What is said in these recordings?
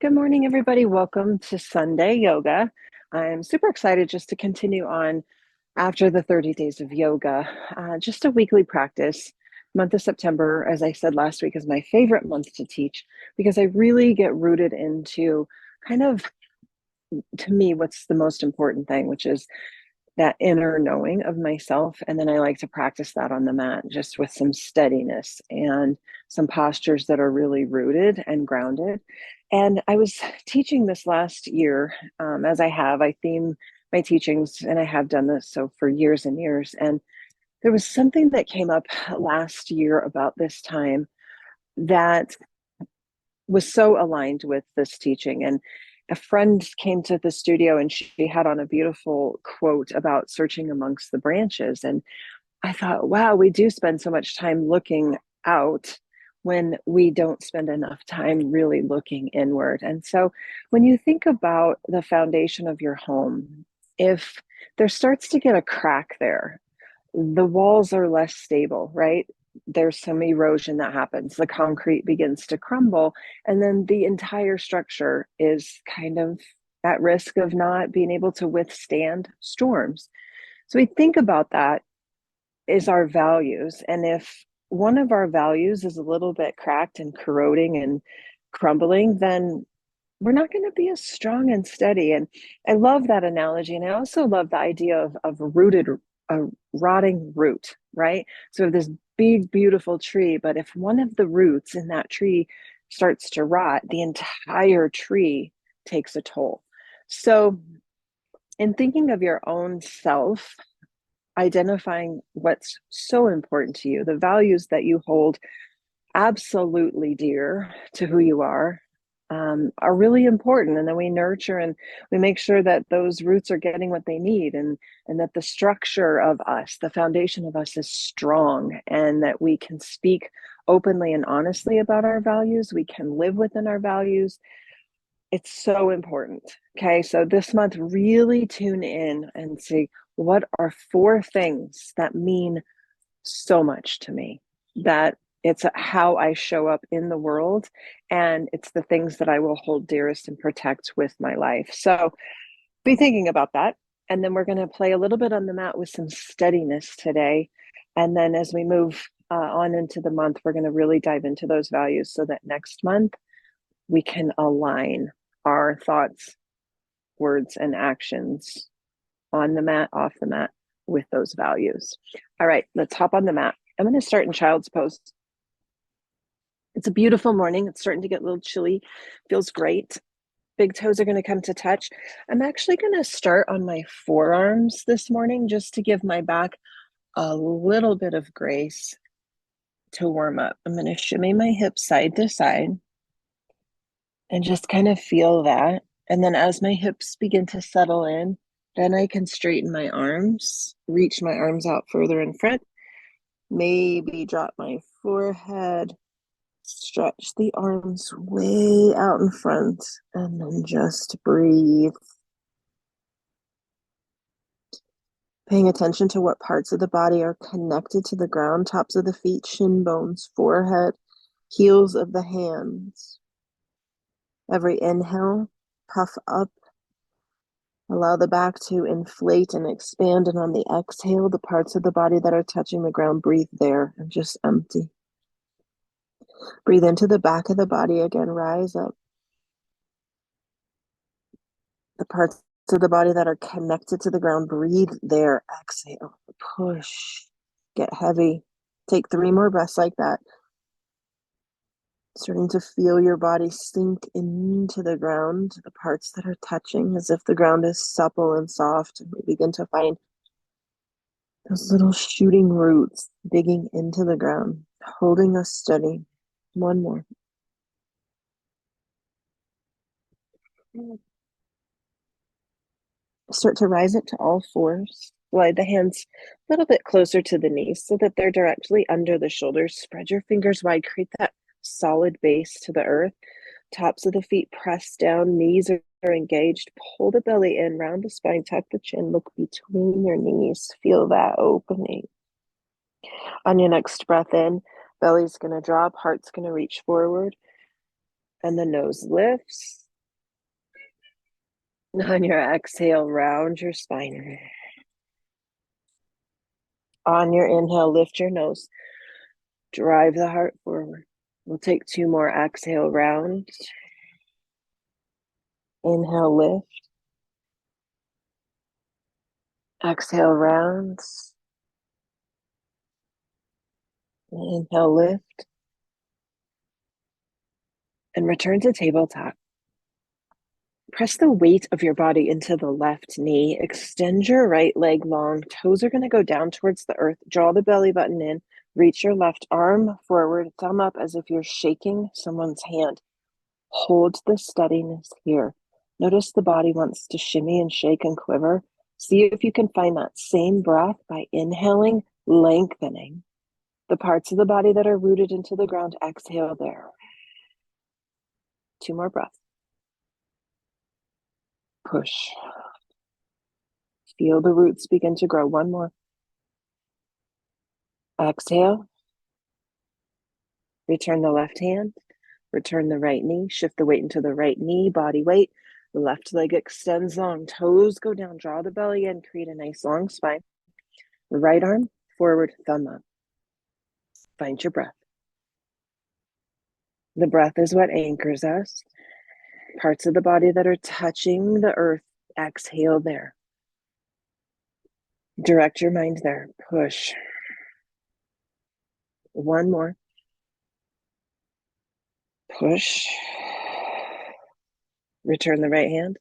Good morning, everybody. Welcome to Sunday Yoga. I'm super excited just to continue on after the 30 days of yoga, just a weekly practice. Month of September, as I said last week, is my favorite month to teach because I really get rooted into kind of, to me, what's the most important thing, which is that inner knowing of myself. And then I like to practice that on the mat just with some steadiness and some postures that are really rooted and grounded. And I was teaching this last year, as I theme my teachings, and I have done this so for years and years. And there was something that came up last year about this time that was so aligned with this teaching. And a friend came to the studio and she had on a beautiful quote about searching amongst the branches. And I thought, wow, we do spend so much time looking out when we don't spend enough time really looking inward. And so when you think about the foundation of your home, if there starts to get a crack there, the walls are less stable, right? There's some erosion that happens. The concrete begins to crumble, and then the entire structure is kind of at risk of not being able to withstand storms. So we think about that is our values. And if one of our values is a little bit cracked and corroding and crumbling, then we're not going to be as strong and steady. And I love that analogy. And I also love the idea of rooted, a rotting root, right? So this big, beautiful tree, but if one of the roots in that tree starts to rot, the entire tree takes a toll. So in thinking of your own self, identifying what's so important to you, the values that you hold absolutely dear to who you are really important. And then we nurture and we make sure that those roots are getting what they need, and that the structure of us, the foundation of us, is strong, and that we can speak openly and honestly about our values. We can live within our values. It's so important. Okay, so this month, really tune in and see what are 4 things that mean so much to me, that it's how I show up in the world, and it's the things that I will hold dearest and protect with my life. So be thinking about that. And then we're going to play a little bit on the mat with some steadiness today. And then as we move on into the month, we're going to really dive into those values so that next month we can align our thoughts, words, and actions on the mat, off the mat, with those values. All right, let's hop on the mat. I'm going to start in child's pose. It's a beautiful morning. It's starting to get a little chilly. Feels great. Big toes are going to come to touch. I'm actually going to start on my forearms this morning just to give my back a little bit of grace to warm up. I'm going to shimmy my hips side to side and just kind of feel that. And then as my hips begin to settle in, then I can straighten my arms, reach my arms out further in front, maybe drop my forehead, stretch the arms way out in front, and then just breathe. Paying attention to what parts of the body are connected to the ground, tops of the feet, shin bones, forehead, heels of the hands. Every inhale, puff up. Allow the back to inflate and expand, and on the exhale, the parts of the body that are touching the ground, breathe there and just empty. Breathe into the back of the body again, rise up. The parts of the body that are connected to the ground, breathe there, exhale, push, get heavy. Take 3 more breaths like that. Starting to feel your body sink into the ground, the parts that are touching, as if the ground is supple and soft. And we begin to find those little shooting roots digging into the ground, holding us steady. 1 more. Start to rise up to all fours. Slide the hands a little bit closer to the knees so that they're directly under the shoulders. Spread your fingers wide. Create that solid base to the earth. Tops of the feet press down. Knees are engaged. Pull the belly in. Round the spine. Tuck the chin. Look between your knees. Feel that opening. On your next breath in, belly's going to drop. Heart's going to reach forward. And the nose lifts. On your exhale, round your spine. On your inhale, lift your nose. Drive the heart forward. We'll take 2 more exhale rounds. Inhale, lift. Exhale, rounds. Inhale, lift. And return to tabletop. Press the weight of your body into the left knee. Extend your right leg long. Toes are going to go down towards the earth. Draw the belly button in. Reach your left arm forward, thumb up as if you're shaking someone's hand. Hold the steadiness here. Notice the body wants to shimmy and shake and quiver. See if you can find that same breath by inhaling, lengthening. The parts of the body that are rooted into the ground, exhale there. 2 more breaths. Push. Feel the roots begin to grow. 1 more. Exhale. Return the left hand. Return the right knee. Shift the weight into the right knee, body weight. The left leg extends long. Toes go down. Draw the belly in. Create a nice long spine. The right arm forward, thumb up. Find your breath. The breath is what anchors us. Parts of the body that are touching the earth, exhale there. Direct your mind there. Push. 1 more. Push. Return the right hand.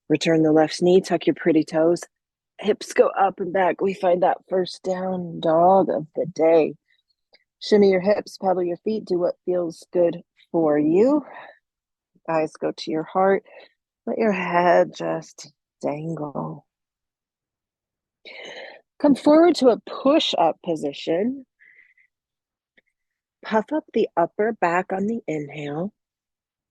Return the left knee. Tuck your pretty toes. Hips go up and back. We find that first down dog of the day. Shimmy your hips, pedal your feet. Do what feels good for you. Eyes go to your heart. Let your head just dangle. Come forward to a push-up position. Puff up the upper back on the inhale.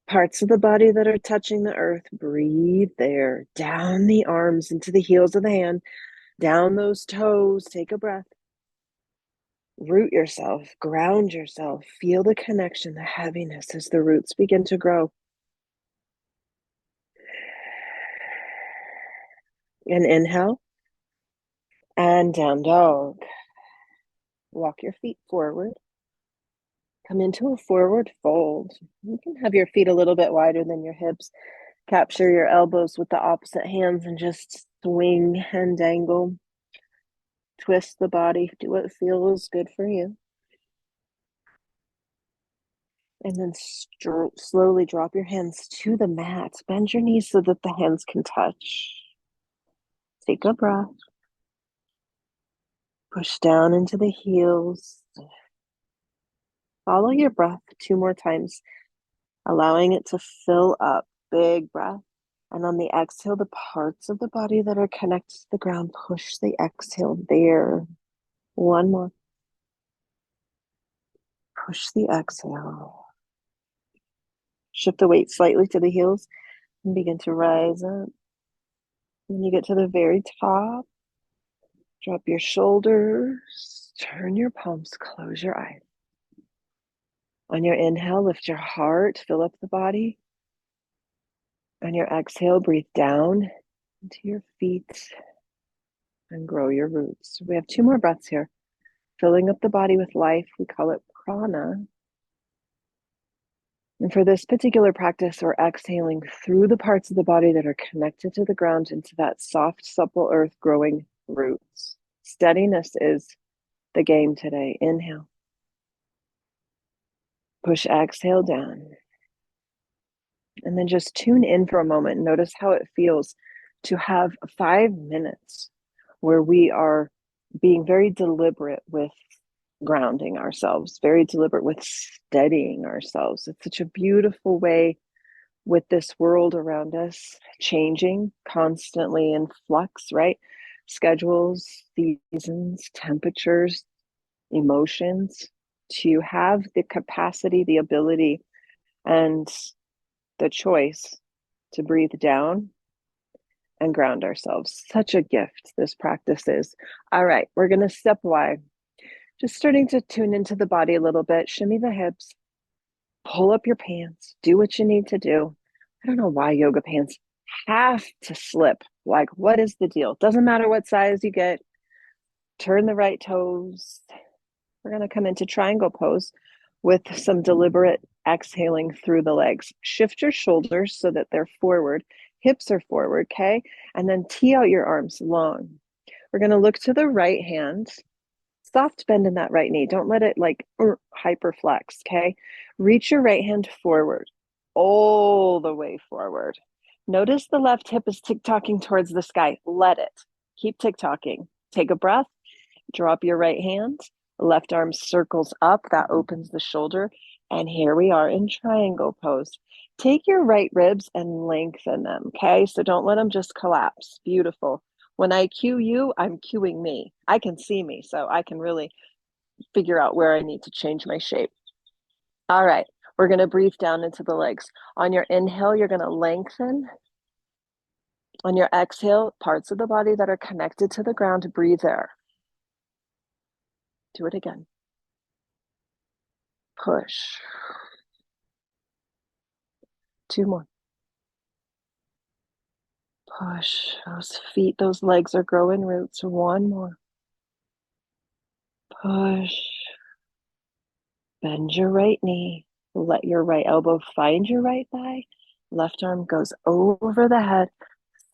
Parts of the body that are touching the earth, breathe there. Down the arms into the heels of the hand. Down those toes. Take a breath. Root yourself. Ground yourself. Feel the connection, the heaviness as the roots begin to grow. And inhale. And down dog. Walk your feet forward. Come into a forward fold. You can have your feet a little bit wider than your hips. Capture your elbows with the opposite hands and just swing and dangle. Twist the body. Do what feels good for you. And then slowly drop your hands to the mat. Bend your knees so that the hands can touch. Take a breath. Push down into the heels. Follow your breath 2 more times, allowing it to fill up. Big breath. And on the exhale, the parts of the body that are connected to the ground, push the exhale there. 1 more. Push the exhale. Shift the weight slightly to the heels and begin to rise up. When you get to the very top, drop your shoulders, turn your palms, close your eyes. On your inhale, lift your heart, fill up the body. On your exhale, breathe down into your feet and grow your roots. We have 2 more breaths here. Filling up the body with life, we call it prana. And for this particular practice, we're exhaling through the parts of the body that are connected to the ground into that soft, supple earth growing roots. Steadiness is the game today. Inhale. Push exhale down. And then just tune in for a moment and notice how it feels to have 5 minutes where we are being very deliberate with grounding ourselves, very deliberate with steadying ourselves. It's such a beautiful way with this world around us changing constantly in flux, right? Schedules, seasons, temperatures, emotions, to have the capacity, the ability, and the choice to breathe down and ground ourselves. Such a gift this practice is. All right, we're going to step wide. Just starting to tune into the body a little bit. Shimmy the hips. Pull up your pants. Do what you need to do. I don't know why yoga pants have to slip. Like, what is the deal? Doesn't matter what size you get. Turn the right toes. We're going to come into triangle pose with some deliberate exhaling through the legs. Shift your shoulders so that they're forward. Hips are forward, okay? And then tee out your arms long. We're going to look to the right hand. Soft bend in that right knee. Don't let it like hyper flex, okay? Reach your right hand forward, all the way forward. Notice the left hip is tick-tocking towards the sky. Let it. Keep tick-tocking. Take a breath. Drop your right hand. Left arm circles up. That opens the shoulder. And here we are in triangle pose. Take your right ribs and lengthen them, okay? So don't let them just collapse. Beautiful. When I cue you, I'm cueing me. I can see me, so I can really figure out where I need to change my shape. All right, we're going to breathe down into the legs. On your inhale, you're going to lengthen. On your exhale, parts of the body that are connected to the ground, breathe there. Do it again. Push. 2 more. Push. Those feet, those legs are growing roots. 1 more. Push. Bend your right knee. Let your right elbow find your right thigh. Left arm goes over the head.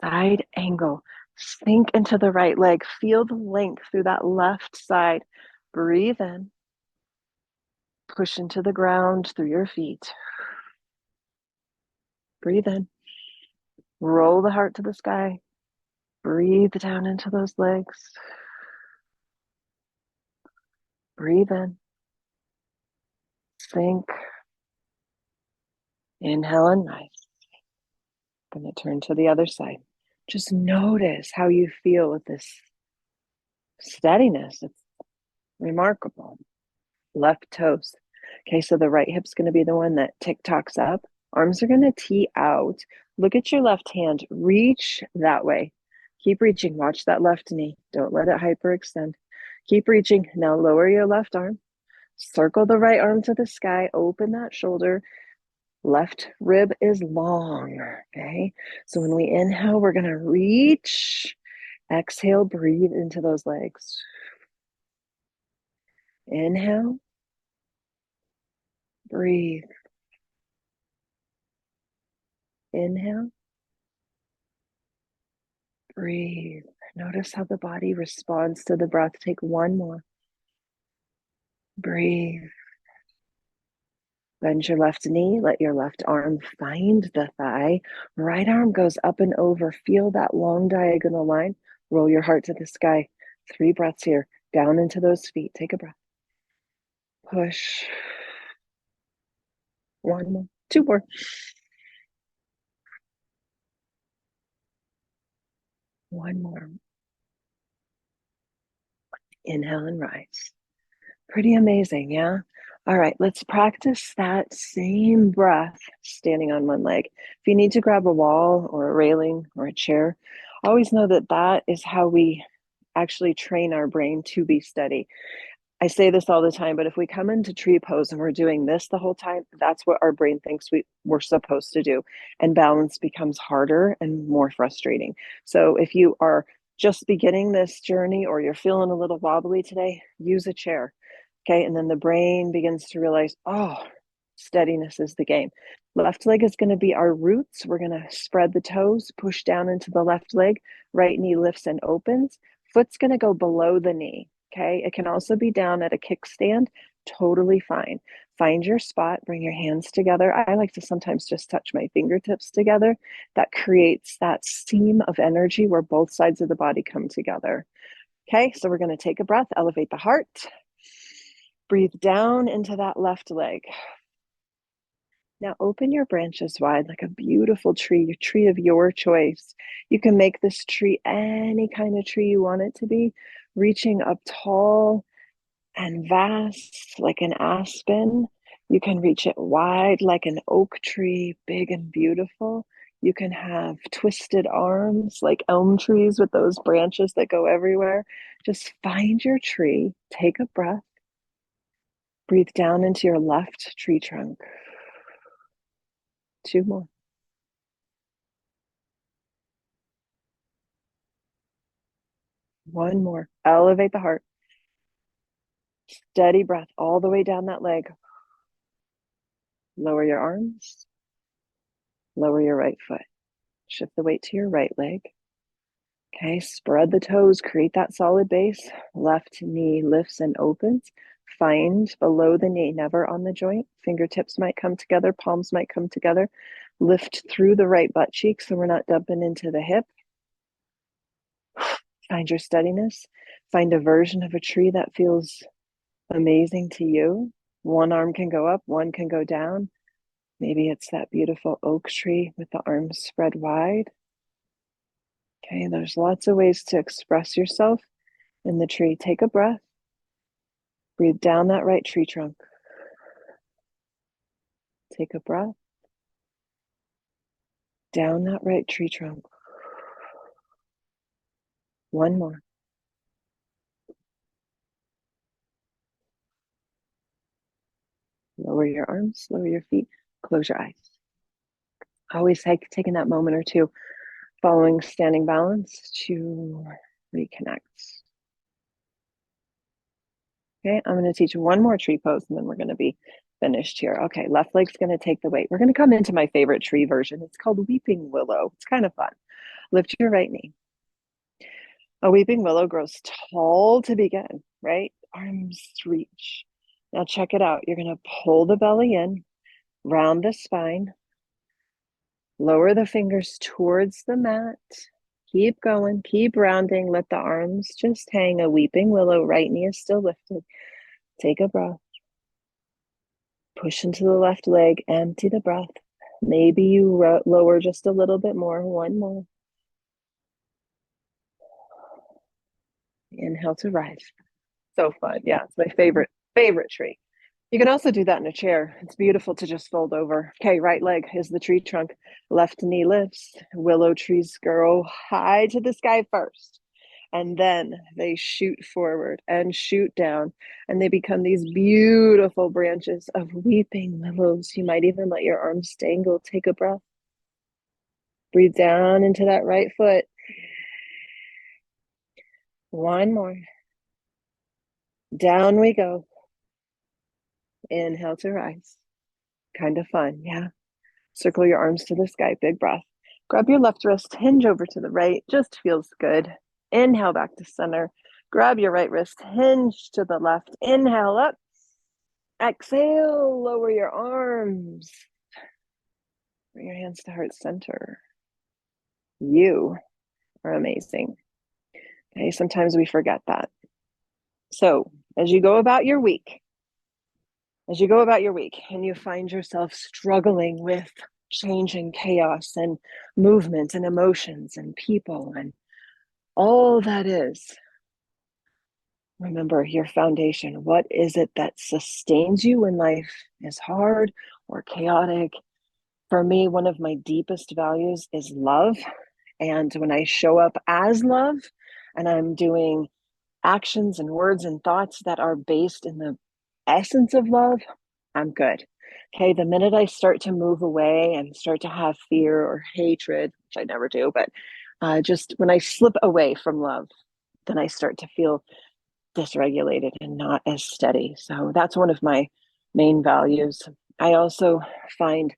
Side angle. Sink into the right leg. Feel the length through that left side. Breathe in. Push into the ground through your feet. Breathe in. Roll the heart to the sky. Breathe down into those legs. Breathe in. Sink. Inhale and rise. Going to turn to the other side. Just notice how you feel with this steadiness. It's remarkable. Left toes. Okay, so the right hip's going to be the one that tick-tocks up. Arms are going to tee out. Look at your left hand. Reach that way. Keep reaching. Watch that left knee. Don't let it hyperextend. Keep reaching. Now lower your left arm. Circle the right arm to the sky. Open that shoulder. Left rib is long. Okay, so when we inhale, we're going to reach. Exhale, breathe into those legs. Inhale. Breathe. Inhale. Breathe. Notice how the body responds to the breath. Take 1 more. Breathe. Bend your left knee. Let your left arm find the thigh. Right arm goes up and over. Feel that long diagonal line. Roll your heart to the sky. 3 breaths here. Down into those feet. Take a breath. Push. 1 more. 2 more. 1 more. Inhale and rise. Pretty amazing, yeah? All right, let's practice that same breath standing on one leg. If you need to grab a wall or a railing or a chair, always know that that is how we actually train our brain to be steady. I say this all the time, but if we come into tree pose and we're doing this the whole time, that's what our brain thinks we're supposed to do. And balance becomes harder and more frustrating. So if you are just beginning this journey or you're feeling a little wobbly today, use a chair. Okay. And then the brain begins to realize, oh, steadiness is the game. Left leg is going to be our roots. We're going to spread the toes, push down into the left leg. Right knee lifts and opens. Foot's going to go below the knee. Okay. It can also be down at a kickstand. Totally fine. Find your spot. Bring your hands together. I like to sometimes just touch my fingertips together. That creates that seam of energy where both sides of the body come together. Okay. So we're going to take a breath, elevate the heart. Breathe down into that left leg. Now open your branches wide like a beautiful tree, your tree of your choice. You can make this tree any kind of tree you want it to be, reaching up tall and vast like an aspen. You can reach it wide like an oak tree, big and beautiful. You can have twisted arms like elm trees with those branches that go everywhere. Just find your tree, take a breath. Breathe down into your left tree trunk. 2 more. One more. Elevate the heart. Steady breath all the way down that leg. Lower your arms. Lower your right foot. Shift the weight to your right leg. Okay, spread the toes, create that solid base. Left knee lifts and opens. Find below the knee, never on the joint. Fingertips might come together, palms might come together. Lift through the right butt cheek so we're not dumping into the hip. Find your steadiness. Find a version of a tree that feels amazing to you. One arm can go up, one can go down. Maybe it's that beautiful oak tree with the arms spread wide. Okay, there's lots of ways to express yourself in the tree. Take a breath. Breathe down that right tree trunk. Take a breath. Down that right tree trunk. One more. Lower your arms, lower your feet, close your eyes. Always taking that moment or two following standing balance to reconnect. Okay, I'm going to teach one more tree pose and then we're going to be finished here. Okay, left leg's going to take the weight. We're going to come into my favorite tree version. It's called Weeping Willow. It's kind of fun. Lift your right knee. A weeping willow grows tall to begin, right? Arms reach. Now check it out. You're going to pull the belly in, round the spine, lower the fingers towards the mat. Keep going, keep rounding. Let the arms just hang. A weeping willow. Right knee is still lifted. Take a breath. Push into the left leg. Empty the breath. Maybe you lower just a little bit more. One more. Inhale to rise. So fun. Yeah, it's my favorite tree. You can also do that in a chair. It's beautiful to just fold over. Okay, right leg is the tree trunk. Left knee lifts. Willow trees grow high to the sky first. And then they shoot forward and shoot down. And they become these beautiful branches of weeping willows. You might even let your arms dangle. Take a breath. Breathe down into that right foot. One more. Down we go. Inhale to rise. Kind of fun, yeah. Circle your arms to the sky, big breath. Grab your left wrist, hinge over to the right, just feels good. Inhale back to center. Grab your right wrist, hinge to the left. Inhale up. Exhale, lower your arms. Bring your hands to heart center. You are amazing. Okay, sometimes we forget that. So as you go about your week and you find yourself struggling with change and chaos and movement and emotions and people and all that is, remember your foundation. What is it that sustains you when life is hard or chaotic? For me, one of my deepest values is love. And when I show up as love and I'm doing actions and words and thoughts that are based in the essence of love, I'm good. Okay, the minute I start to move away and start to have fear or hatred, which I never do, but just when I slip away from love, then I start to feel dysregulated and not as steady. So that's one of my main values. I also find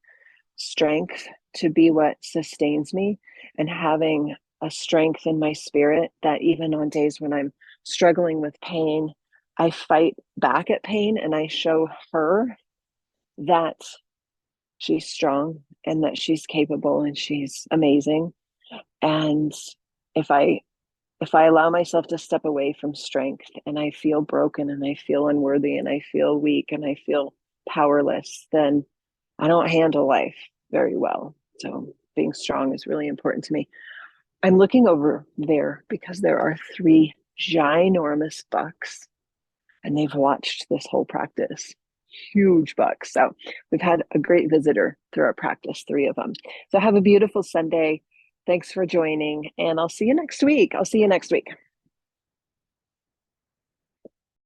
strength to be what sustains me, and having a strength in my spirit that even on days when I'm struggling with pain, I fight back at pain and I show her that she's strong and that she's capable and she's amazing. And if I allow myself to step away from strength and I feel broken and I feel unworthy and I feel weak and I feel powerless, then I don't handle life very well. So being strong is really important to me. I'm looking over there because there are 3 ginormous bucks and they've watched this whole practice. Huge bucks. So we've had a great visitor through our practice, 3 of them. So have a beautiful Sunday. Thanks for joining, and I'll see you next week.